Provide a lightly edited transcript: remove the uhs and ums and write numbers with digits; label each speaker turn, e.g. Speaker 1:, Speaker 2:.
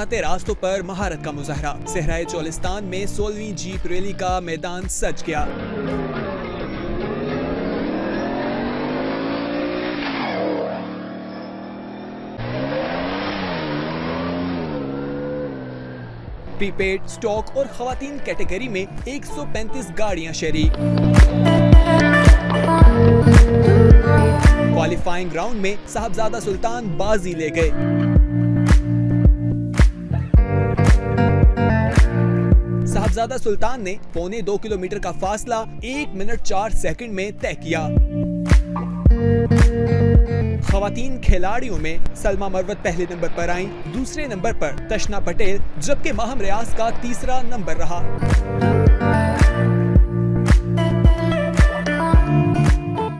Speaker 1: चमचमाते रास्तों पर महारत का मुजाहरा। सहराए चोलिस्तान में 16वीं जीप रैली का मैदान सज गया। प्रीपेड, स्टॉक और खवातीन कैटेगरी में 135 गाड़ियां शरीक। क्वालिफाइंग राउंड में साहबजादा सुल्तान बाजी ले गए। साहबजादा सुल्तान ने 1.25 किलोमीटर का फासला 1 मिनट 4 सेकंड में तय किया। खवातीन खिलाड़ियों में सलमा मरवत पहले नंबर पर आईं, दूसरे नंबर पर तशना पटेल, जबकि माहम रियाज का तीसरा नंबर रहा।